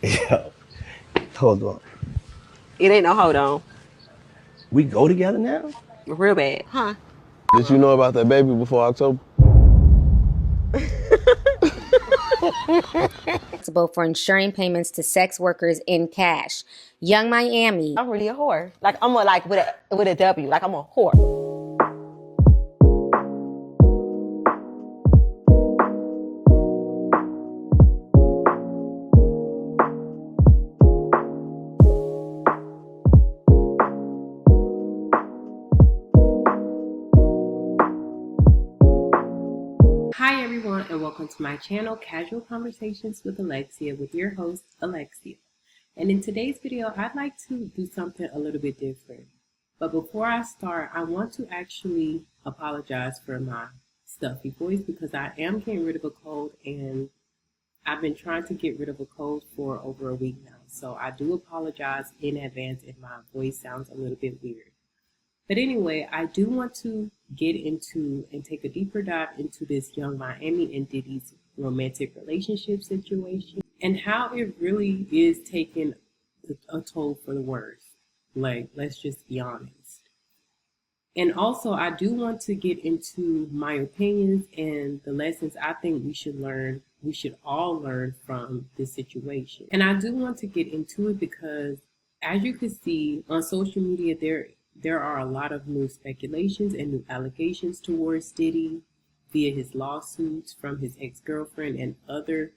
Yo, hold on. It ain't no hold on. We go together now? Real bad. Huh? Did you know about that baby before October? Responsible for ensuring payments to sex workers in cash. Young Miami. I'm really a whore. Like I'm with a W. Like I'm a whore. Hi everyone, and welcome to my channel, Casual Conversations with Alexia, with your host, Alexia. And in today's video, I'd like to do something a little bit different. But before I start, I want to actually apologize for my stuffy voice because I am getting rid of a cold, and I've been trying to get rid of a cold for over a week now. So I do apologize in advance if my voice sounds a little bit weird. But anyway, I do want to get into and take a deeper dive into this Young Miami and Diddy's romantic relationship situation and how it really is taking a toll for the worse. Like, let's just be honest. And also, I do want to get into my opinions and the lessons I think we should all learn from this situation. And I do want to get into it because, as you can see on social media, there are a lot of new speculations and new allegations towards Diddy via his lawsuits from his ex-girlfriend and other,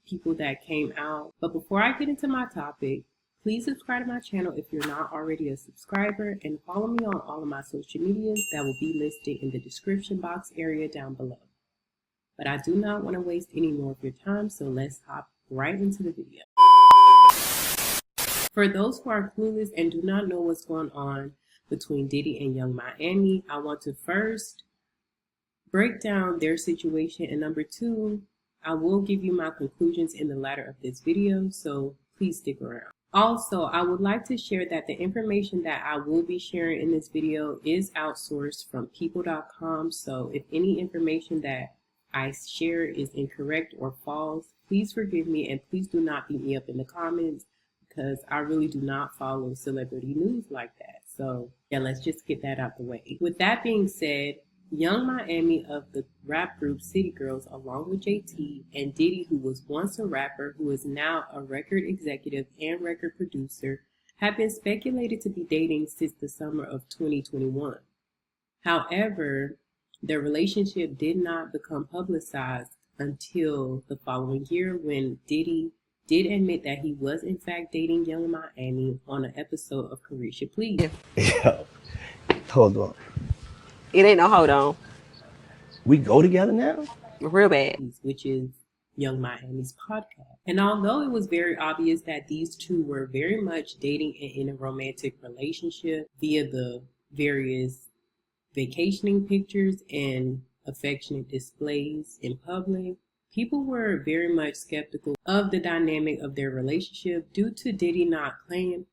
people that came out. But before I get into my topic, please subscribe to my channel if you're not already a subscriber, and follow me on all of my social medias that will be listed in the description box area down below. But I do not want to waste any more of your time, so let's hop right into the video. For those who are clueless and do not know what's going on between Diddy and Young Miami, I want to first break down their situation, and number two, I will give you my conclusions in the latter of this video, so please stick around. Also, I would like to share that the information that I will be sharing in this video is outsourced from people.com, so if any information that I share is incorrect or false, please forgive me and please do not beat me up in the comments, because I really do not follow celebrity news like that. So yeah, let's just get that out the way. With that being said, Young Miami of the rap group City Girls, along with JT, and Diddy, who was once a rapper, who is now a record executive and record producer, have been speculated to be dating since the summer of 2021. However, their relationship did not become publicized until the following year, when Diddy did admit that he was in fact dating Young Miami on an episode of Carisha Please. Yo, hold on. It ain't no hold on. We go together now? Real bad. Which is Young Miami's podcast. And although it was very obvious that these two were very much dating and in a romantic relationship via the various vacationing pictures and affectionate displays in public, people were very much skeptical of the dynamic of their relationship due to Diddy not claiming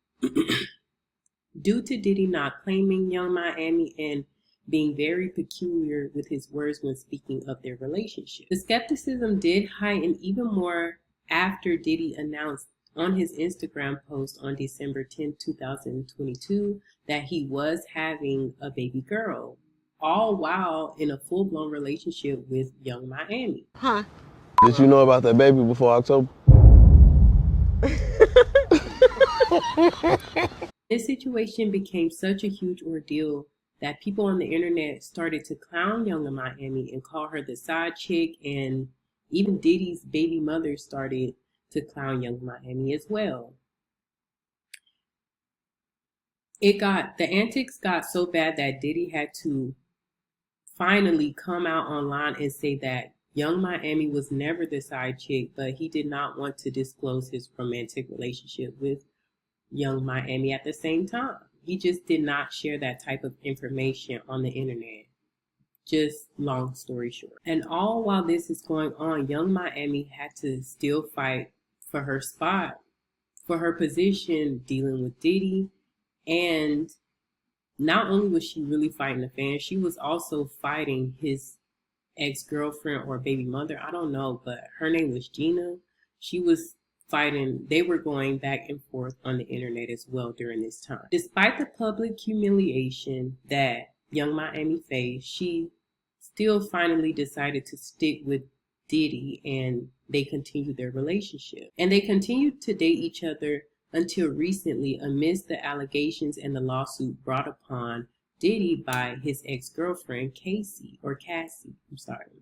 Young Miami and being very peculiar with his words when speaking of their relationship. The skepticism did heighten even more after Diddy announced on his Instagram post on December 10, 2022, that he was having a baby girl, all while in a full-blown relationship with Young Miami. Huh? Did you know about that baby before October? This situation became such a huge ordeal that people on the internet started to clown Young Miami and call her the side chick, and even Diddy's baby mother started to clown Young Miami as well. The antics got so bad that Diddy had to finally come out online and say that Young Miami was never the side chick, but he did not want to disclose his romantic relationship with Young Miami at the same time. He just did not share that type of information on the internet. Just long story short. And all while this is going on, Young Miami had to still fight for her spot, for her position dealing with Diddy. And not only was she really fighting the fans, she was also fighting his ex-girlfriend or baby mother. I don't know, but her name was Gina. She was fighting, they were going back and forth on the internet as well during this time. Despite the public humiliation that Young Miami faced, she still finally decided to stick with Diddy, and they continued their relationship. And they continued to date each other until recently, amidst the allegations and the lawsuit brought upon Diddy by his ex-girlfriend Cassie.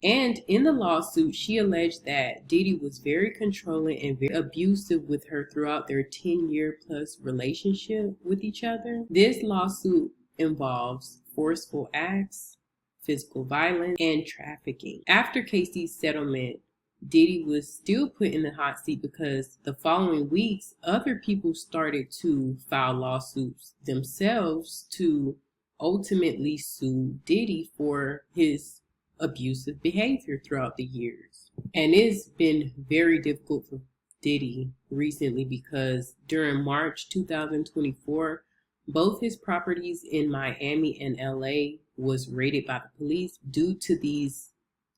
And in the lawsuit, she alleged that Diddy was very controlling and very abusive with her throughout their 10-year plus relationship with each other. This lawsuit involves forceful acts, physical violence, and trafficking. After Casey's settlement, Diddy was still put in the hot seat because the following weeks, other people started to file lawsuits themselves to ultimately sue Diddy for his abusive behavior throughout the years. And it's been very difficult for Diddy recently because during March 2024, both his properties in Miami and LA was raided by the police due to these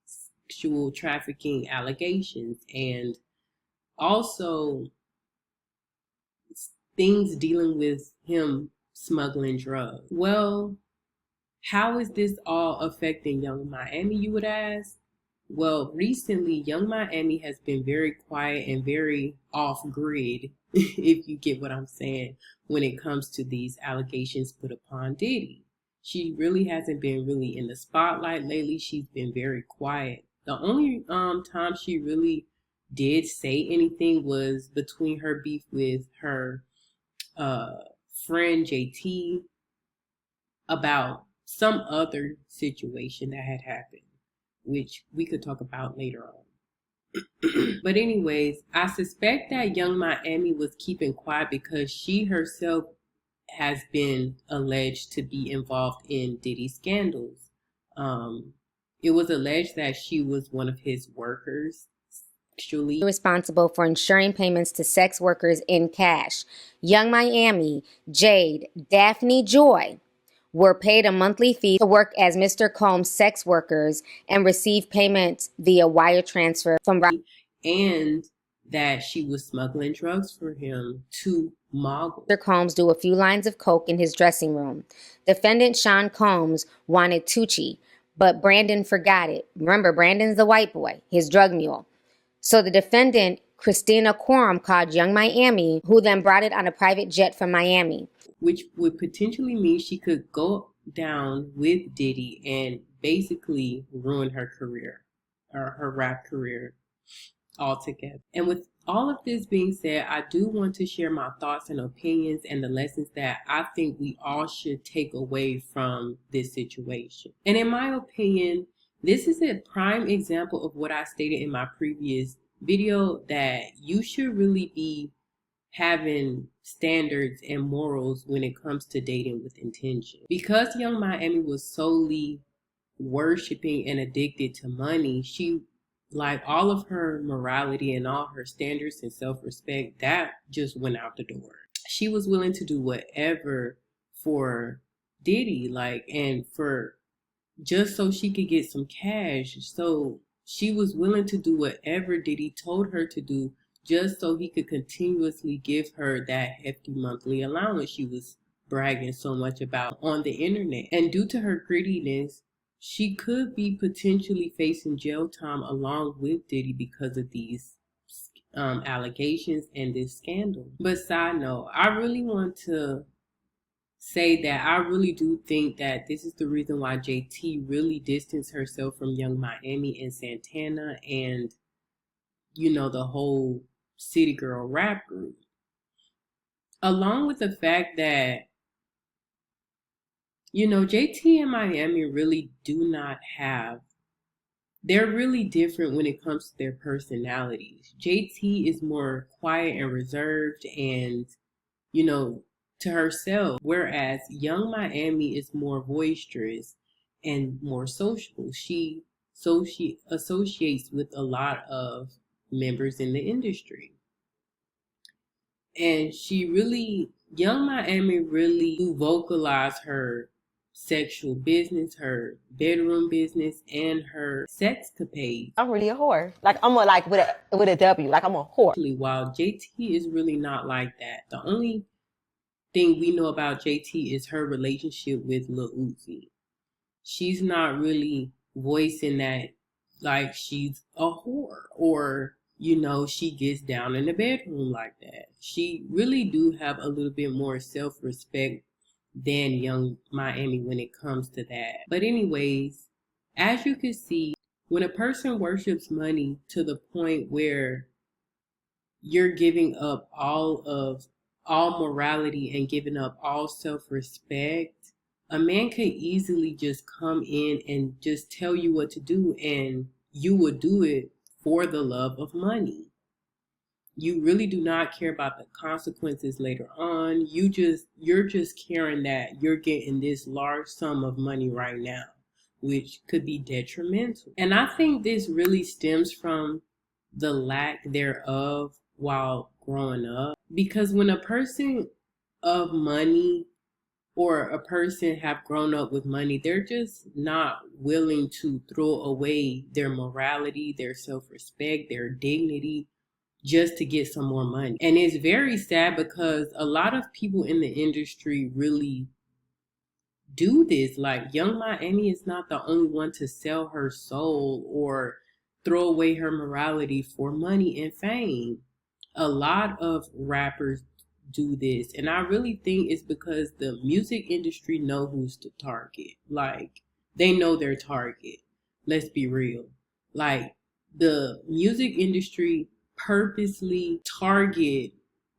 sexual trafficking allegations, and also things dealing with him smuggling drugs. Well, how is this all affecting Young Miami, you would ask? Well, recently, Young Miami has been very quiet and very off-grid, if you get what I'm saying, when it comes to these allegations put upon Diddy. She really hasn't been really in the spotlight lately. She's been very quiet. The only time she really did say anything was between her beef with her friend JT about some other situation that had happened, which we could talk about later on. But anyways, I suspect that Young Miami was keeping quiet because she herself has been alleged to be involved in Diddy scandals. It was alleged that she was one of his workers, actually responsible for ensuring payments to sex workers in cash. Young Miami, Jade, Daphne Joy were paid a monthly fee to work as Mr. Combs' sex workers and receive payments via wire transfer from and that she was smuggling drugs for him to mogul. Mr. Combs do a few lines of coke in his dressing room. Defendant Sean Combs wanted Tucci, but Brandon forgot it. Remember, Brandon's the white boy, his drug mule. So the defendant, Christina Quorum, called Young Miami, who then brought it on a private jet from Miami. Which would potentially mean she could go down with Diddy and basically ruin her career, or her rap career altogether. And with all of this being said, I do want to share my thoughts and opinions and the lessons that I think we all should take away from this situation. And in my opinion, this is a prime example of what I stated in my previous video, that you should really be having standards and morals when it comes to dating with intention. Because Young Miami was solely worshiping and addicted to money, she, like, all of her morality and all her standards and self-respect, that just went out the door. She was willing to do whatever for Diddy, and for just so she could get some cash. So she was willing to do whatever Diddy told her to do just so he could continuously give her that hefty monthly allowance she was bragging so much about on the internet. And due to her greediness, she could be potentially facing jail time along with Diddy because of these allegations and this scandal. But side note, I really want to say that I really do think that this is the reason why JT really distanced herself from Young Miami and Santana and, the whole City Girl rap group. Along with the fact that, JT and Miami really do not have, they're really different when it comes to their personalities. JT is more quiet and reserved and, to herself, whereas Young Miami is more boisterous and more sociable. She associates with a lot of members in the industry. And Young Miami really vocalized her sexual business, her bedroom business, and her sexcapades. I'm really a whore. Like I'm a like with a W. Like I'm a whore. While JT is really not like that. The only thing we know about JT is her relationship with Lil Uzi. She's not really voicing that like she's a whore or, you know, she gets down in the bedroom like that. She really do have a little bit more self-respect than Young Miami when it comes to that. But anyways, as you can see, when a person worships money to the point where you're giving up all morality and giving up all self-respect, a man could easily just come in and just tell you what to do, and you would do it for the love of money. You really do not care about the consequences later on. You're just caring that you're getting this large sum of money right now, which could be detrimental. And I think this really stems from the lack thereof while growing up. Because when a person of money or a person have grown up with money, they're just not willing to throw away their morality, their self-respect, their dignity, just to get some more money. And it's very sad because a lot of people in the industry really do this. Like Young Miami is not the only one to sell her soul or throw away her morality for money and fame. A lot of rappers do this, and I really think it's because the music industry know who's the target. Like, they know their target. Let's be real. Like, the music industry purposely target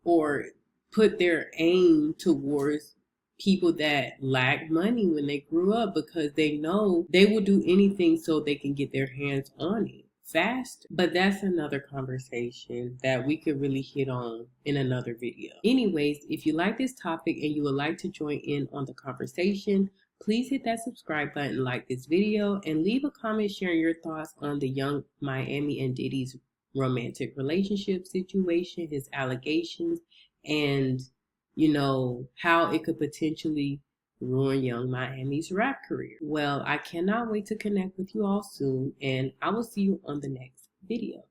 or put their aim towards people that lack money when they grew up, because they know they will do anything so they can get their hands on it fast. But that's another conversation that we could really hit on in another video. Anyways, if you like this topic and you would like to join in on the conversation, please hit that subscribe button, like this video, and leave a comment sharing your thoughts on the Young Miami and Diddy's romantic relationship situation, his allegations, and, you know, how it could potentially ruin Young Miami's rap career. Well, I cannot wait to connect with you all soon, and I will see you on the next video.